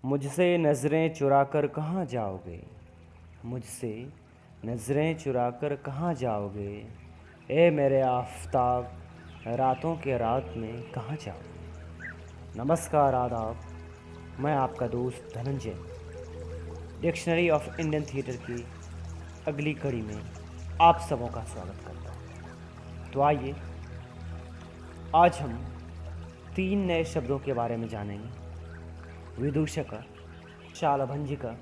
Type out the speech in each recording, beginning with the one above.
मुझसे नज़रें चुराकर कहाँ जाओगे, मुझसे नज़रें चुराकर कहाँ जाओगे, ए मेरे आफ़ताब रातों के रात में कहाँ जाओगे। नमस्कार, आदाब। मैं आपका दोस्त Dhananjay dictionary of Indian theatre की अगली कड़ी में आप सबों का स्वागत करता हूँ। तो आइए आज हम 3 नए शब्दों के बारे में जानेंगे, विदूषक, शालभंजिका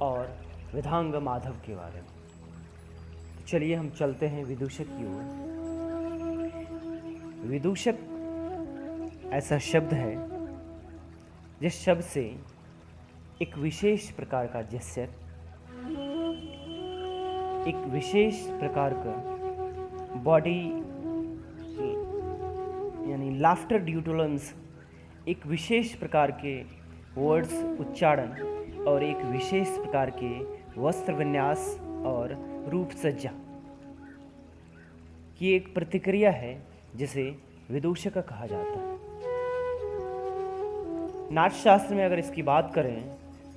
और विधांग माधव के बारे में। तो चलिए हम चलते हैं विदूषक की ओर। विदूषक ऐसा शब्द है जिस शब्द से एक विशेष प्रकार का जेस्चर, एक विशेष प्रकार का बॉडी यानी लाफ्टर ड्यू टू लम्स, एक विशेष प्रकार के वर्ड्स उच्चारण और एक विशेष प्रकार के वस्त्र विन्यास और रूप सज्जा की एक प्रतिक्रिया है जिसे विदूषक कहा जाता है। नाट्य शास्त्र में अगर इसकी बात करें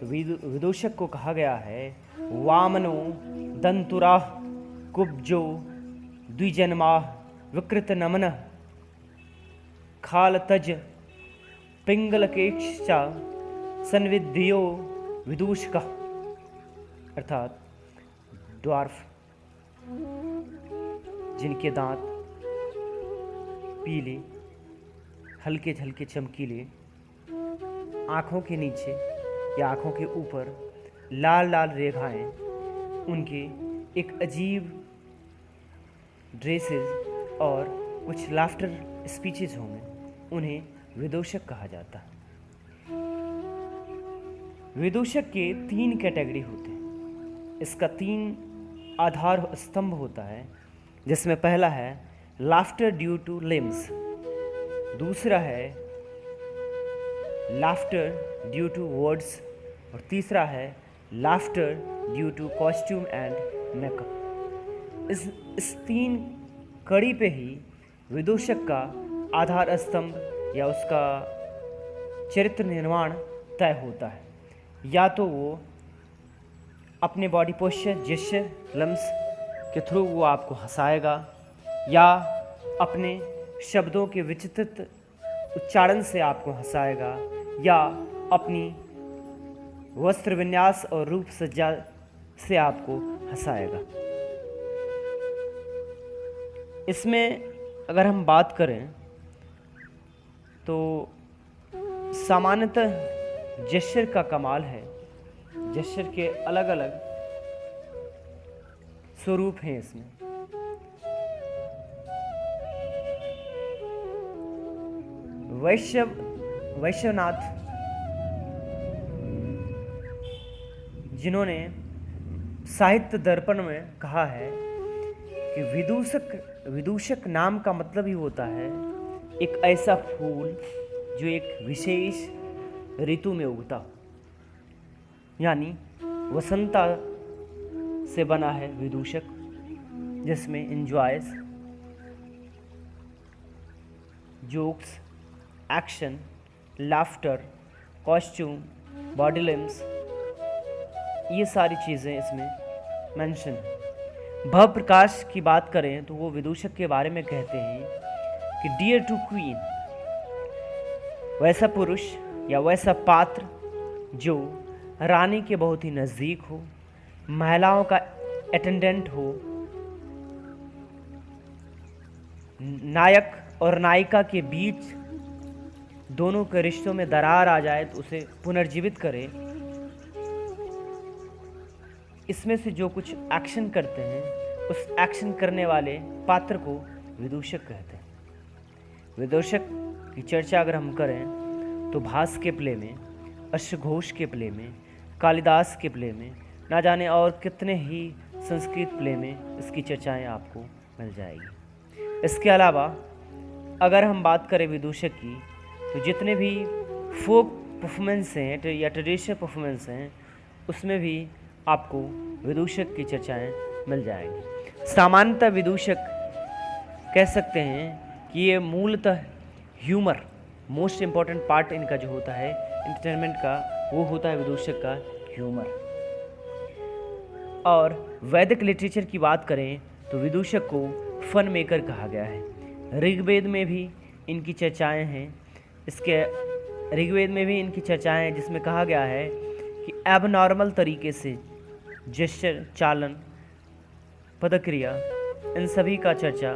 तो विदूषक को कहा गया है वामनो दंतुरा कुब्जो द्विजन्मा विकृत नमन खालतज पिंगलकेक्षा संविद्यो विदूषक, अर्थात ड्वार्फ जिनके दांत पीले हल्के हल्के चमकीले, आँखों के नीचे या आँखों के ऊपर लाल लाल रेखाएं, उनके एक अजीब ड्रेसेस और कुछ लाफ्टर स्पीचेस होंगे, उन्हें विदूषक कहा जाता है। विदूषक के 3 कैटेगरी होते हैं। इसका 3 आधार स्तंभ होता है, जिसमें पहला है लाफ्टर ड्यू टू लिम्स, दूसरा है लाफ्टर ड्यू टू वर्ड्स और तीसरा है laughter due to costume and makeup. इस 3 कड़ी पे ही विदूषक का आधार स्तंभ या उसका चरित्र निर्माण तय होता है। या तो वो अपने बॉडी पोस्चर, जेस्चर, लम्स के थ्रू वो आपको हंसाएगा, या अपने शब्दों के विचित्र उच्चारण से आपको हंसाएगा, या अपनी वस्त्र विन्यास और रूप सज्जा से आपको हंसाएगा। इसमें अगर हम बात करें तो सामान्यतः जेस्चर का कमाल है। जेस्चर के अलग अलग स्वरूप हैं इसमें। वैश्वनाथ, जिन्होंने साहित्य दर्पण में कहा है कि विदूषक नाम का मतलब ही होता है एक ऐसा फूल जो एक विशेष ऋतु में उगता हो, यानी वसंता से बना है विदूषक, जिसमें enjoys, jokes, action, laughter, costume, body limbs, ये सारी चीज़ें इसमें मेंशन है। भव प्रकाश की बात करें तो वो विदूषक के बारे में कहते हैं कि डियर टू क्वीन, वैसा पुरुष या वैसा पात्र जो रानी के बहुत ही नज़दीक हो, महिलाओं का अटेंडेंट हो, नायक और नायिका के बीच दोनों के रिश्तों में दरार आ जाए तो उसे पुनर्जीवित करे। इसमें से जो कुछ एक्शन करते हैं, उस एक्शन करने वाले पात्र को विदूषक कहते हैं। विदूषक की चर्चा अगर हम करें तो भास के प्ले में, अश्वघोष के प्ले में, कालिदास के प्ले में, ना जाने और कितने ही संस्कृत प्ले में इसकी चर्चाएं आपको मिल जाएगी। इसके अलावा अगर हम बात करें विदूषक की, तो जितने भी फोक परफॉर्मेंस हैं या ट्रेडिशनल परफॉर्मेंस हैं, उसमें भी आपको विदूषक की चर्चाएं मिल जाएंगी। सामान्यतः विदूषक कह सकते हैं कि ये मूलतः ह्यूमर मोस्ट इम्पॉर्टेंट पार्ट इनका जो होता है एंटरटेनमेंट का, वो होता है विदूषक का ह्यूमर। और वैदिक लिटरेचर की बात करें तो विदूषक को फन मेकर कहा गया है। ऋग्वेद में भी इनकी चर्चाएं हैं। इसके ऋग्वेद में भी इनकी चर्चाएं हैं, जिसमें कहा गया है कि एबनॉर्मल तरीके से जेस्चर, चालन, पदक्रिया, इन सभी का चर्चा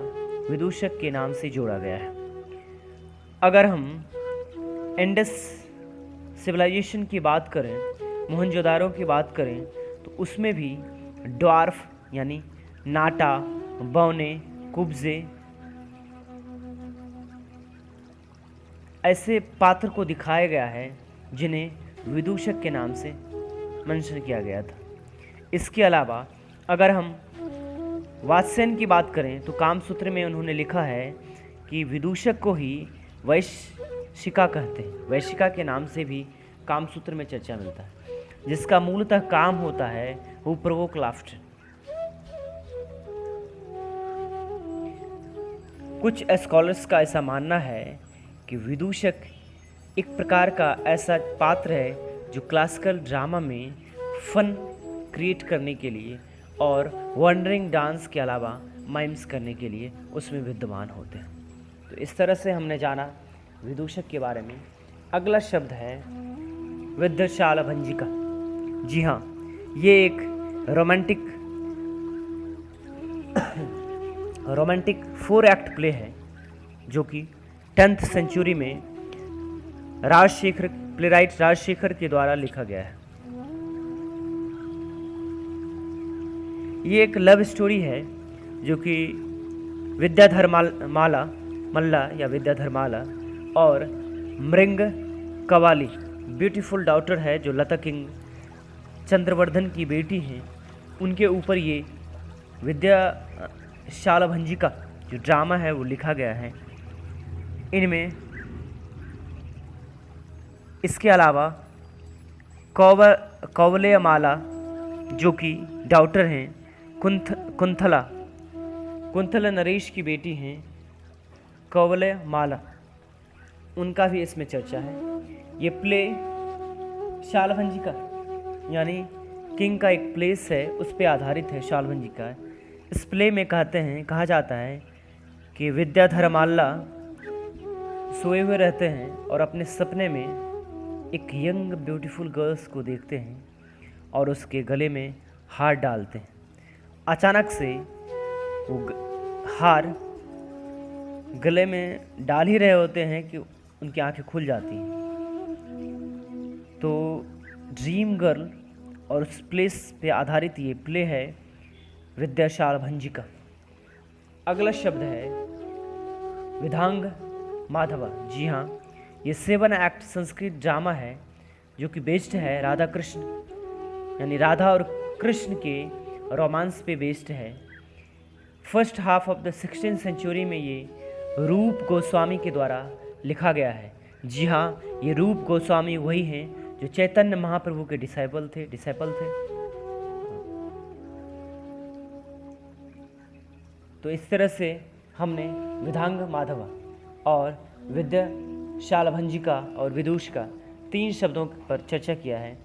विदूषक के नाम से जोड़ा गया है। अगर हम इंडस सिविलाइजेशन की बात करें, मोहनजोदारो की बात करें, तो उसमें भी ड्वार्फ यानी नाटा, बौने, कुब्जे ऐसे पात्र को दिखाया गया है जिन्हें विदूषक के नाम से मेंशन किया गया था। इसके अलावा अगर हम वात्स्यन की बात करें तो कामसूत्र में उन्होंने लिखा है कि विदूषक को ही वैशिका कहते हैं। वैशिका के नाम से भी कामसूत्र में चर्चा मिलता है, जिसका मूलतः काम होता है वो प्रोवोक लाफ्टर। कुछ स्कॉलर्स का ऐसा मानना है कि विदूषक एक प्रकार का ऐसा पात्र है जो क्लासिकल ड्रामा में फन क्रिएट करने के लिए और वंडरिंग डांस के अलावा माइम्स करने के लिए उसमें विद्यमान होते हैं। तो इस तरह से हमने जाना विदूषक के बारे में। अगला शब्द है विद्याशालभंजिका। जी हाँ, ये एक रोमांटिक 4 एक्ट प्ले है जो कि 10th सेंचुरी में प्लेराइट राजशेखर के द्वारा लिखा गया है। ये एक लव स्टोरी है जो कि विद्याधरमाला और मृंग कवाली ब्यूटीफुल डॉटर है जो लता किंग चंद्रवर्धन की बेटी हैं, उनके ऊपर ये विद्याशालभंजिका जो ड्रामा है वो लिखा गया है। इनमें इसके अलावा कौवलयमाला जो कि डॉटर हैं, कुंथला नरेश की बेटी हैं कौवलयमाला, उनका भी इसमें चर्चा है। ये प्ले शालभंजिका यानी किंग का एक प्लेस है, उस पर आधारित है शालभंजिका। इस प्ले में कहा जाता है कि विद्याधरमाला सोए हुए रहते हैं और अपने सपने में एक यंग ब्यूटीफुल गर्ल्स को देखते हैं और उसके गले में हार डालते हैं। अचानक से वो हार गले में डाल ही रहे होते हैं कि उनकी आंखें खुल जाती हैं। तो ड्रीम गर्ल और उस प्लेस पे आधारित ये प्ले है विद्याशालभंजिका। अगला शब्द है विधांग माधवा। जी हाँ, ये 7 एक्ट संस्कृत ड्रामा है जो कि बेस्ड है राधा कृष्ण यानी राधा और कृष्ण के रोमांस पे बेस्ड है। First half of the 16th century में ये रूप गोस्वामी के द्वारा लिखा गया है। जी हाँ, ये रूप गोस्वामी वही हैं जो चैतन्य महाप्रभु के डिसाइपल थे। तो इस तरह से हमने विधांग माधवा और विद्याशालभंजिका और विदूष का 3 शब्दों पर चर्चा किया है।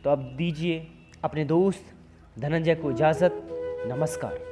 तो अब दीजिए अपने दोस्त धनंजय को इजाज़त। नमस्कार।